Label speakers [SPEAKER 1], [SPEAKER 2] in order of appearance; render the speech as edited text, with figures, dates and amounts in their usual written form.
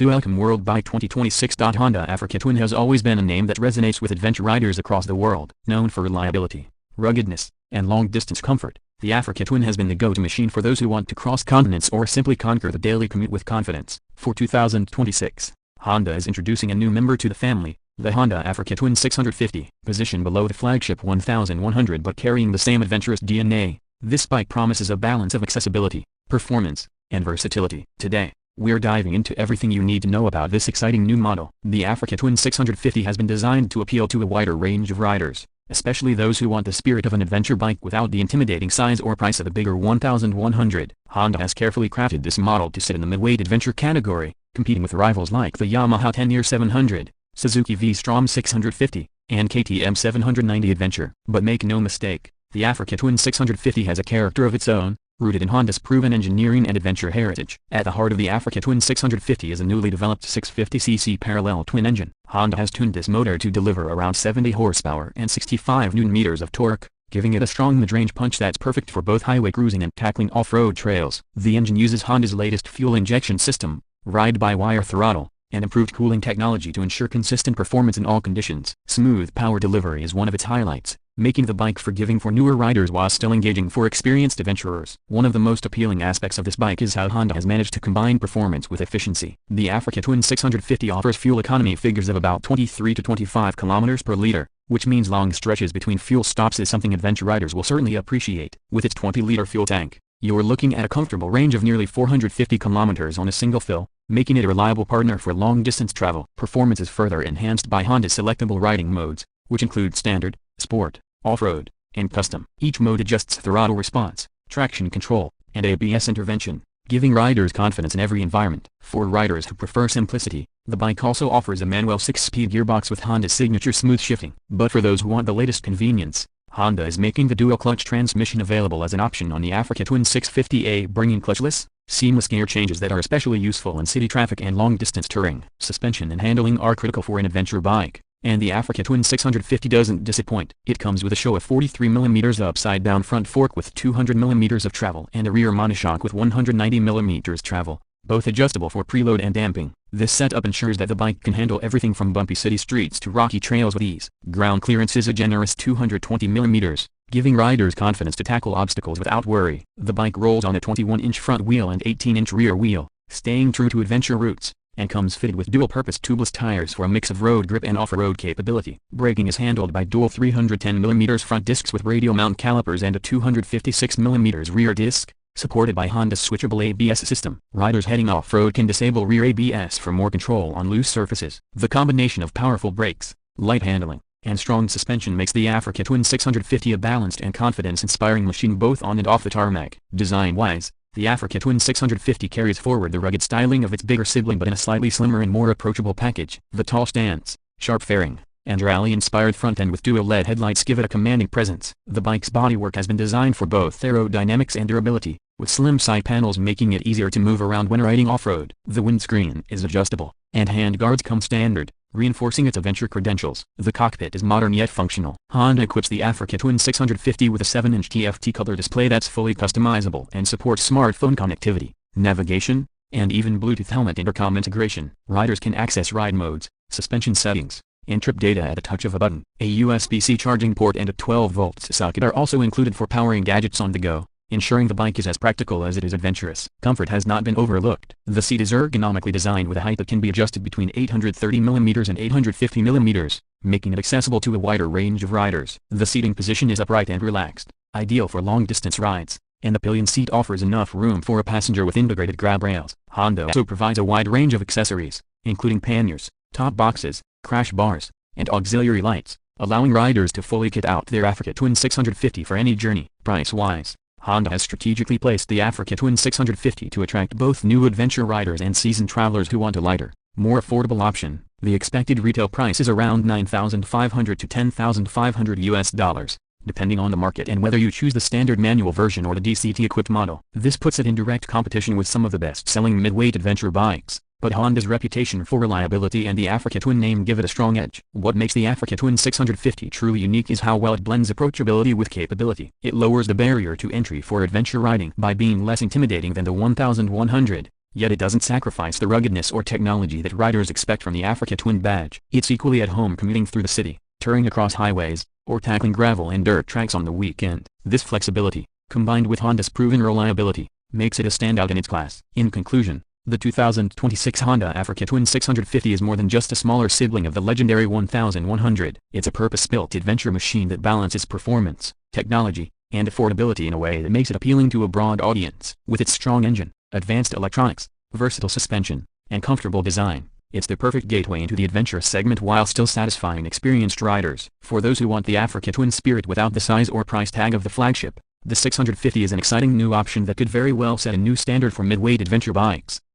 [SPEAKER 1] Welcome WorldBike 2026. Honda Africa Twin has always been a name that resonates with adventure riders across the world. Known for reliability, ruggedness, and long-distance comfort, the Africa Twin has been the go-to machine for those who want to cross continents or simply conquer the daily commute with confidence. For 2026, Honda is introducing a new member to the family, the Honda Africa Twin 650. Positioned below the flagship 1100 but carrying the same adventurous DNA, this bike promises a balance of accessibility, performance, and versatility. Today, we're diving into everything you need to know about this exciting new model. The Africa Twin 650 has been designed to appeal to a wider range of riders, especially those who want the spirit of an adventure bike without the intimidating size or price of the bigger 1100. Honda has carefully crafted this model to sit in the midweight adventure category, competing with rivals like the Yamaha 10-year 700, Suzuki V-Strom 650, and KTM 790 Adventure. But make no mistake, the Africa Twin 650 has a character of its own, rooted in Honda's proven engineering and adventure heritage. At the heart of the Africa Twin 650 is a newly developed 650cc parallel twin engine. Honda has tuned this motor to deliver around 70 horsepower and 65 Nm of torque, giving it a strong mid-range punch that's perfect for both highway cruising and tackling off-road trails. The engine uses Honda's latest fuel injection system, ride-by-wire throttle, and improved cooling technology to ensure consistent performance in all conditions. Smooth power delivery is one of its highlights, making the bike forgiving for newer riders while still engaging for experienced adventurers. One of the most appealing aspects of this bike is how Honda has managed to combine performance with efficiency. The Africa Twin 650 offers fuel economy figures of about 23 to 25 km per liter, which means long stretches between fuel stops is something adventure riders will certainly appreciate. With its 20-liter fuel tank, you're looking at a comfortable range of nearly 450 km on a single fill, making it a reliable partner for long-distance travel. Performance is further enhanced by Honda's selectable riding modes, which include standard, sport, off-road, and custom. Each mode adjusts throttle response, traction control, and ABS intervention, giving riders confidence in every environment. For riders who prefer simplicity, the bike also offers a manual 6-speed gearbox with Honda's signature smooth shifting. But for those who want the latest convenience, Honda is making the dual-clutch transmission available as an option on the Africa Twin 650A, bringing clutchless, seamless gear changes that are especially useful in city traffic and long-distance touring. Suspension and handling are critical for an adventure bike, and the Africa Twin 650 doesn't disappoint. It comes with a show of 43mm upside-down front fork with 200mm of travel and a rear monoshock with 190mm travel, both adjustable for preload and damping. This setup ensures that the bike can handle everything from bumpy city streets to rocky trails with ease. Ground clearance is a generous 220mm, giving riders confidence to tackle obstacles without worry. The bike rolls on a 21-inch front wheel and 18-inch rear wheel, staying true to adventure roots, and comes fitted with dual-purpose tubeless tires for a mix of road grip and off-road capability. Braking is handled by dual 310mm front discs with radial mount calipers and a 256mm rear disc, supported by Honda's switchable ABS system. Riders heading off-road can disable rear ABS for more control on loose surfaces. The combination of powerful brakes, light handling, and strong suspension makes the Africa Twin 650 a balanced and confidence-inspiring machine both on and off the tarmac. Design-wise, the Africa Twin 650 carries forward the rugged styling of its bigger sibling but in a slightly slimmer and more approachable package. The tall stance, sharp fairing, and rally-inspired front end with dual LED headlights give it a commanding presence. The bike's bodywork has been designed for both aerodynamics and durability, with slim side panels making it easier to move around when riding off-road. The windscreen is adjustable, and handguards come standard, reinforcing its adventure credentials. The cockpit is modern yet functional. Honda equips the Africa Twin 650 with a 7-inch TFT color display that's fully customizable and supports smartphone connectivity, navigation, and even Bluetooth helmet intercom integration. Riders can access ride modes, suspension settings, and trip data at the touch of a button. A USB-C charging port and a 12-volt socket are also included for powering gadgets on the go, ensuring the bike is as practical as it is adventurous. Comfort has not been overlooked. The seat is ergonomically designed with a height that can be adjusted between 830mm and 850mm, making it accessible to a wider range of riders. The seating position is upright and relaxed, ideal for long-distance rides, and the pillion seat offers enough room for a passenger with integrated grab rails. Honda also provides a wide range of accessories, including panniers, top boxes, crash bars, and auxiliary lights, allowing riders to fully kit out their Africa Twin 650 for any journey. Price-wise, Honda has strategically placed the Africa Twin 650 to attract both new adventure riders and seasoned travelers who want a lighter, more affordable option. The expected retail price is around $9,500 to $10,500 depending on the market and whether you choose the standard manual version or the DCT-equipped model. This puts it in direct competition with some of the best-selling midweight adventure bikes, but Honda's reputation for reliability and the Africa Twin name give it a strong edge. What makes the Africa Twin 650 truly unique is how well it blends approachability with capability. It lowers the barrier to entry for adventure riding by being less intimidating than the 1100, Yet it doesn't sacrifice the ruggedness or technology that riders expect from the Africa Twin badge. It's equally at home commuting through the city, touring across highways, or tackling gravel and dirt tracks on the weekend. This flexibility, combined with Honda's proven reliability, makes it a standout in its class. In conclusion, the 2026 Honda Africa Twin 650 is more than just a smaller sibling of the legendary 1100. It's a purpose-built adventure machine that balances performance, technology, and affordability in a way that makes it appealing to a broad audience. With its strong engine, advanced electronics, versatile suspension, and comfortable design, it's the perfect gateway into the adventure segment while still satisfying experienced riders. For those who want the Africa Twin spirit without the size or price tag of the flagship, the 650 is an exciting new option that could very well set a new standard for mid-weight adventure bikes.